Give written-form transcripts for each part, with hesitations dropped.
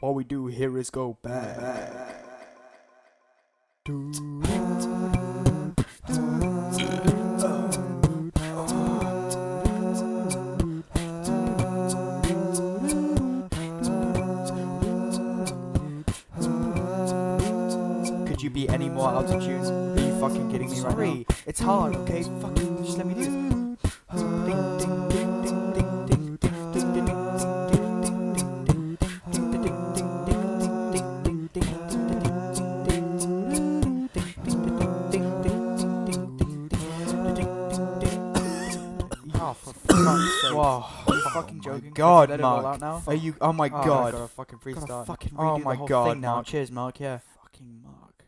All we do here is go back. Could you be any more out of tune? Are you fucking kidding me right now? It's hard, okay? Fucking just let me do this. Ding, ding, ding, ding, ding, ding, ding, ding, ding, oh, for fuck's sake. Wow. Are you fucking joking? God, Let it roll Mark. out now? Are you? Oh my Oh, I god. gotta fucking Gotta restart. fucking Oh redo my the whole god, thing now. Mark. Cheers, Mark. Yeah. Fucking Mark.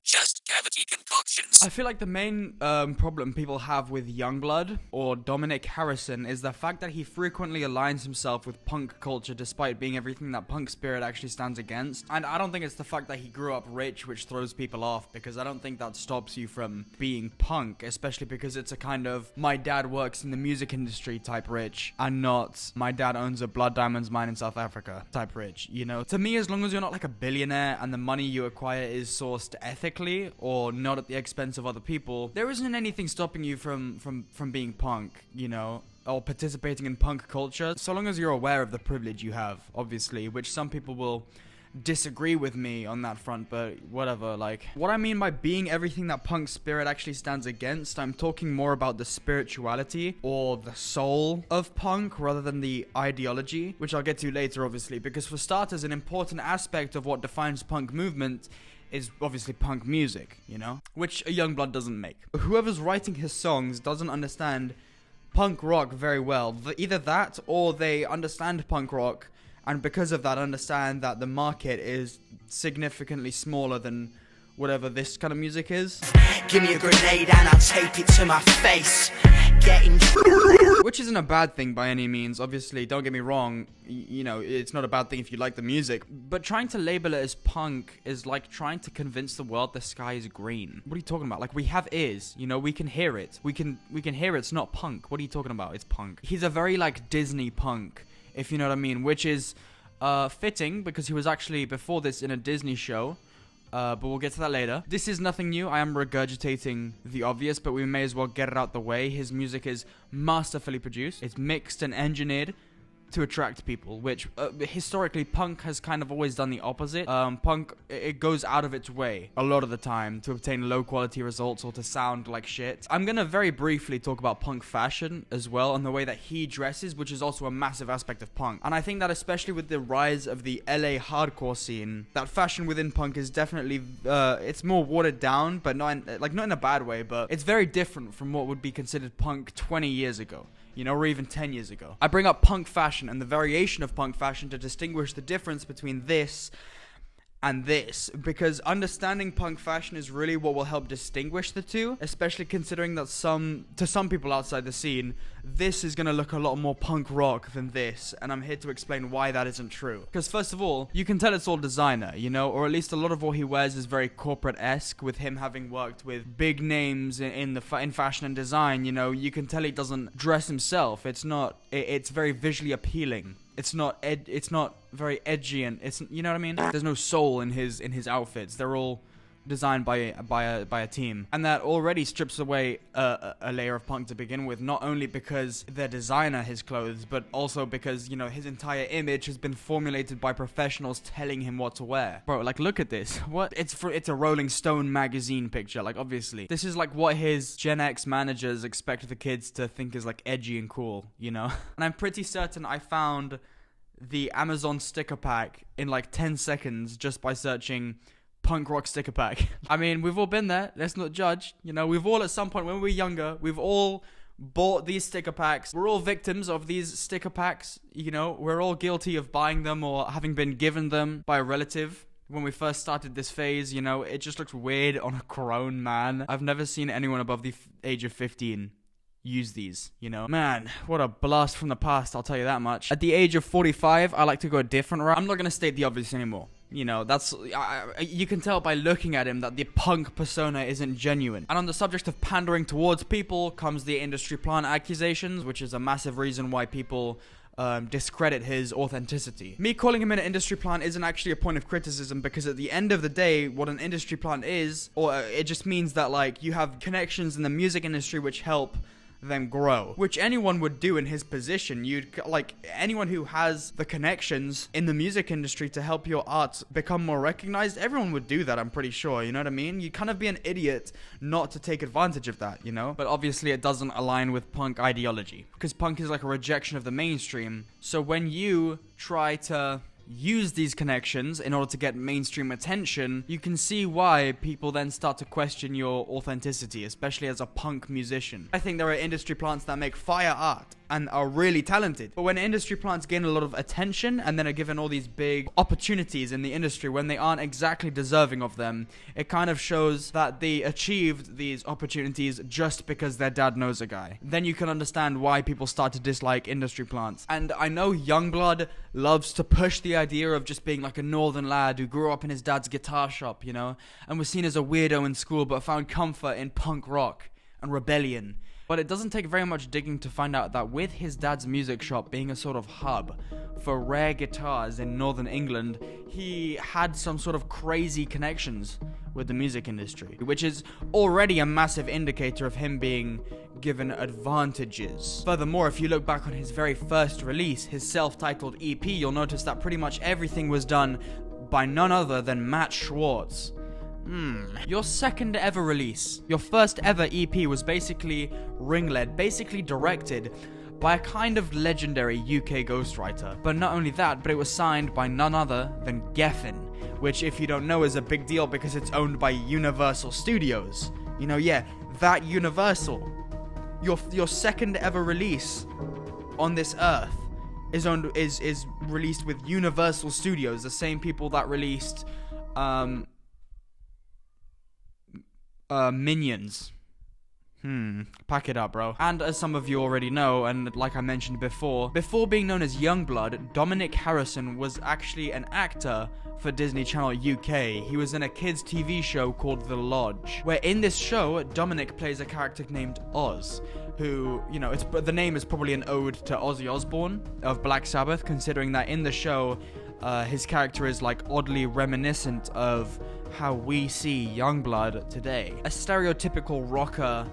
Just cavity concoctions. I feel like the main problem people have with Yungblud or Dominic Harrison is the fact that he frequently aligns himself with punk culture despite being everything that punk spirit actually stands against. And I don't think it's the fact that he grew up rich which throws people off, because I don't think that stops you from being punk, especially because it's a kind of my dad works in the music industry type rich and not my dad owns a blood diamonds mine in South Africa type rich, you know? To me, as long as you're not like a billionaire and the money you acquire is sourced ethically or not at the expense of other people, there isn't anything stopping you from being punk, you know, or participating in punk culture, so long as you're aware of the privilege you have, obviously, which some people will disagree with me on that front, but whatever. Like, what I mean by being everything that punk spirit actually stands against, I'm talking more about the spirituality or the soul of punk rather than the ideology, which I'll get to later, obviously, because for starters, an important aspect of what defines punk movement is obviously punk music, you know? Which a Yungblud doesn't make. Whoever's writing his songs doesn't understand punk rock very well. Either that, or they understand punk rock, and because of that understand that the market is significantly smaller than whatever this kind of music is. Give me a grenade and I'll take it to my face. Getting Which isn't a bad thing by any means, obviously, don't get me wrong, you know, it's not a bad thing if you like the music, but trying to label it as punk is like trying to convince the world the sky is green. What are you talking about? Like, we have ears, you know, we can hear it. We can hear it's not punk. What are you talking about? It's punk. He's a very, like, Disney punk, if you know what I mean, which is fitting because he was actually, before this, in a Disney show. But we'll get to that later. This is nothing new. I am regurgitating the obvious, but we may as well get it out the way. His music is masterfully produced. It's mixed and engineered to attract people, which historically punk has kind of always done the opposite. Punk, it goes out of its way a lot of the time to obtain low quality results or to sound like shit. I'm gonna very briefly talk about punk fashion as well and the way that he dresses, which is also a massive aspect of punk. And I think that especially with the rise of the LA hardcore scene, that fashion within punk is definitely it's more watered down, but not in a bad way, but it's very different from what would be considered punk 20 years ago. You know, or even 10 years ago. I bring up punk fashion and the variation of punk fashion to distinguish the difference between this and this, because understanding punk fashion is really what will help distinguish the two, especially considering that to some people outside the scene, this is going to look a lot more punk rock than this, and I'm here to explain why that isn't true. Because first of all, you can tell it's all designer, you know, or at least a lot of what he wears is very corporate-esque, with him having worked with big names in fashion and design, you know, you can tell he doesn't dress himself. It's very visually appealing. It's not very edgy, and it's, you know what I mean? There's no soul in his outfits. They're all designed by a team, and that already strips away a layer of punk to begin with. Not only because they're designer his clothes, but also because, you know, his entire image has been formulated by professionals telling him what to wear. Bro, like, look at this. What? It's a Rolling Stone magazine picture. Like, obviously, this is like what his Gen X managers expect the kids to think is like edgy and cool, you know. And I'm pretty certain I found the Amazon sticker pack in like 10 seconds just by searching punk rock sticker pack. I mean, we've all been there. Let's not judge. You know, we've all at some point when we were younger, we've all bought these sticker packs. We're all victims of these sticker packs. You know, we're all guilty of buying them or having been given them by a relative. When we first started this phase, you know, it just looks weird on a grown man. I've never seen anyone above the age of 15 use these, you know. Man, what a blast from the past, I'll tell you that much. At the age of 45, I like to go a different route. I'm not going to state the obvious anymore. You know, you can tell by looking at him that the punk persona isn't genuine. And on the subject of pandering towards people comes the industry plant accusations, which is a massive reason why people discredit his authenticity. Me calling him an industry plant isn't actually a point of criticism, because at the end of the day, what an industry plant is, or it just means that like you have connections in the music industry which help them grow, which anyone would do in his position. You'd like anyone who has the connections in the music industry to help your art become more recognized. Everyone would do that, I'm pretty sure. You know what I mean? You'd kind of be an idiot not to take advantage of that, you know? But obviously it doesn't align with punk ideology, because punk is like a rejection of the mainstream. So when you try to use these connections in order to get mainstream attention, you can see why people then start to question your authenticity, especially as a punk musician. I think there are industry plants that make fire art and are really talented, but when industry plants gain a lot of attention and then are given all these big opportunities in the industry when they aren't exactly deserving of them, it kind of shows that they achieved these opportunities just because their dad knows a guy. Then you can understand why people start to dislike industry plants. And I know Yungblud loves to push the idea of just being like a northern lad who grew up in his dad's guitar shop, you know, and was seen as a weirdo in school but found comfort in punk rock and rebellion. But it doesn't take very much digging to find out that with his dad's music shop being a sort of hub for rare guitars in northern England, he had some sort of crazy connections with the music industry, which is already a massive indicator of him being given advantages. Furthermore, if you look back on his very first release, his self-titled EP, you'll notice that pretty much everything was done by none other than Matt Schwartz. Your second ever release, your first ever EP was basically ring-led, basically directed by a kind of legendary UK ghostwriter. But not only that, but it was signed by none other than Geffen, which if you don't know is a big deal because it's owned by Universal Studios. You know, yeah, that Universal. Your second ever release on this earth is released with Universal Studios, the same people that released Minions. Pack it up, bro. And as some of you already know, and like I mentioned before being known as Yungblud, Dominic Harrison was actually an actor for Disney Channel UK. He was in a kids TV show called The Lodge, where in this show, Dominic plays a character named Oz, who, you know, the name is probably an ode to Ozzy Osbourne of Black Sabbath, considering that in the show, his character is like oddly reminiscent of how we see Yungblud today. A stereotypical rocker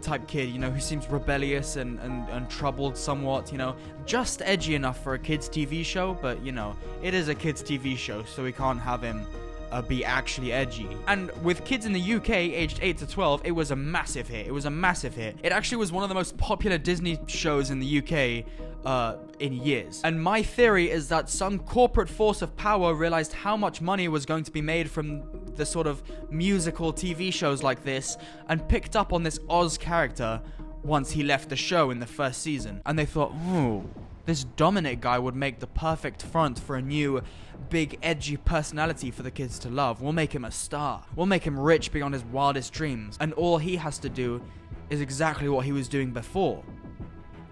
type kid, you know, who seems rebellious and troubled somewhat, you know, just edgy enough for a kids TV show, but you know, it is a kids TV show, so we can't have him be actually edgy. And with kids in the UK aged 8 to 12, it was a massive hit. It actually was one of the most popular Disney shows in the UK in years. And my theory is that some corporate force of power realized how much money was going to be made from the sort of musical TV shows like this and picked up on this Oz character once he left the show in the first season. And they thought, oh, this Dominic guy would make the perfect front for a new big edgy personality for the kids to love. We'll make him a star. We'll make him rich beyond his wildest dreams. And all he has to do is exactly what he was doing before.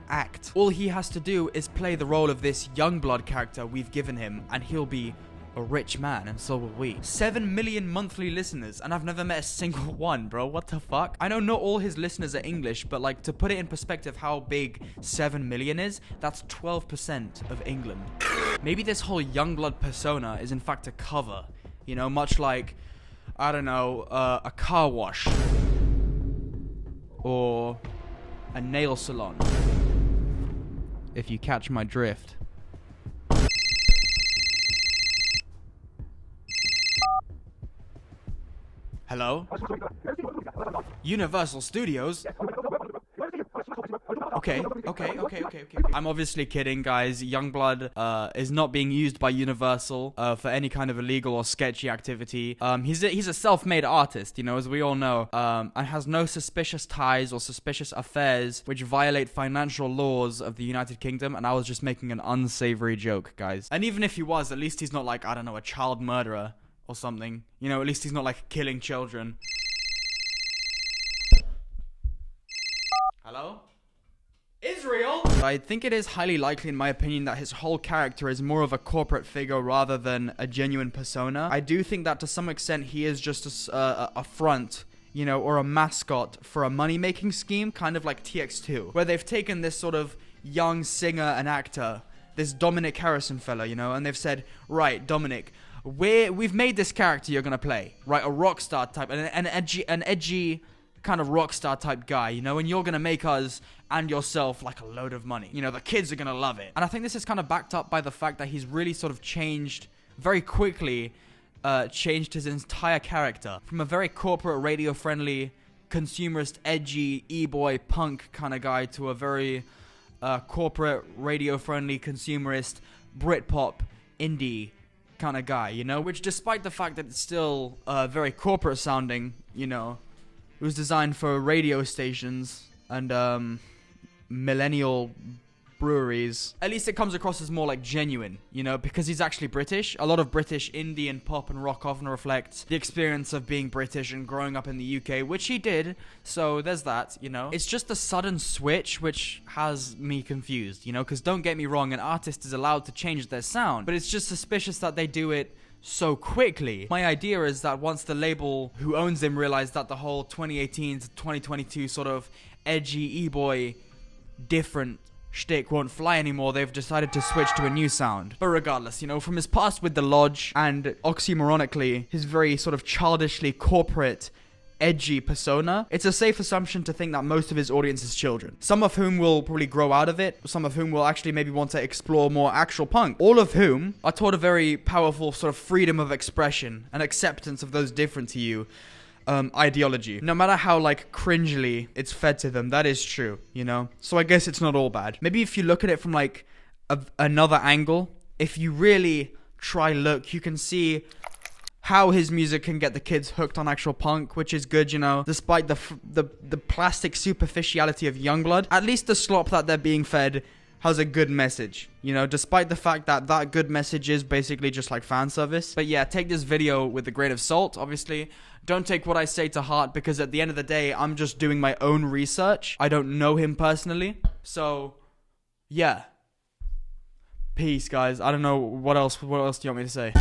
Act. All he has to do is play the role of this Yungblud character we've given him, and he'll be a rich man, and so will we. 7 million monthly listeners, and I've never met a single one, bro. What the fuck? I know not all his listeners are English, but like, to put it in perspective how big 7 million is, that's 12% of England. Maybe this whole Yungblud persona is in fact a cover, you know, much like, I don't know, a car wash or a nail salon, if you catch my drift. Hello? Universal Studios? Okay. I'm obviously kidding, guys. Yungblud is not being used by Universal for any kind of illegal or sketchy activity. He's a self-made artist, you know, as we all know, and has no suspicious ties or suspicious affairs which violate financial laws of the United Kingdom, and I was just making an unsavory joke, guys. And even if he was, at least he's not like, I don't know, a child murderer or something. You know, at least he's not like killing children. Hello? Israel? I think it is highly likely, in my opinion, that his whole character is more of a corporate figure rather than a genuine persona. I do think that to some extent he is just a front, you know, or a mascot for a money-making scheme, kind of like TX2, where they've taken this sort of young singer and actor, this Dominic Harrison fella, you know, and they've said, right, Dominic, we've made this character you're gonna play, right, a rock star type, an edgy kind of rock star type guy, you know, and you're gonna make us and yourself like a load of money. You know, the kids are gonna love it. And I think this is kind of backed up by the fact that he's really sort of changed very quickly, changed his entire character from a very corporate, radio friendly, consumerist, edgy, e-boy, punk kind of guy to a very corporate, radio friendly, consumerist, Britpop, indie kind of guy, you know, which despite the fact that it's still very corporate sounding, you know, it was designed for radio stations and millennial breweries. At least it comes across as more like genuine, you know, because he's actually British. A lot of British indie and pop and rock often reflects the experience of being British and growing up in the UK, which he did. So there's that, you know. It's just a sudden switch which has me confused, you know, because don't get me wrong, an artist is allowed to change their sound, but it's just suspicious that they do it so quickly. My idea is that once the label who owns him realized that the whole 2018 to 2022 sort of edgy e-boy different shtick won't fly anymore, they've decided to switch to a new sound. But regardless, you know, from his past with The Lodge and oxymoronically his very sort of childishly corporate edgy persona, it's a safe assumption to think that most of his audience is children. Some of whom will probably grow out of it, some of whom will actually maybe want to explore more actual punk. All of whom are taught a very powerful sort of freedom of expression and acceptance of those different to you ideology. No matter how like cringily it's fed to them, that is true, you know? So I guess it's not all bad. Maybe if you look at it from like another angle, if you really try look, you can see how his music can get the kids hooked on actual punk, which is good, you know, despite the plastic superficiality of Yungblud. At least the slop that they're being fed has a good message, you know, despite the fact that that good message is basically just like fan service. But yeah, take this video with a grain of salt, obviously. Don't take what I say to heart, because at the end of the day, I'm just doing my own research. I don't know him personally. So, yeah. Peace, guys. I don't know what else do you want me to say?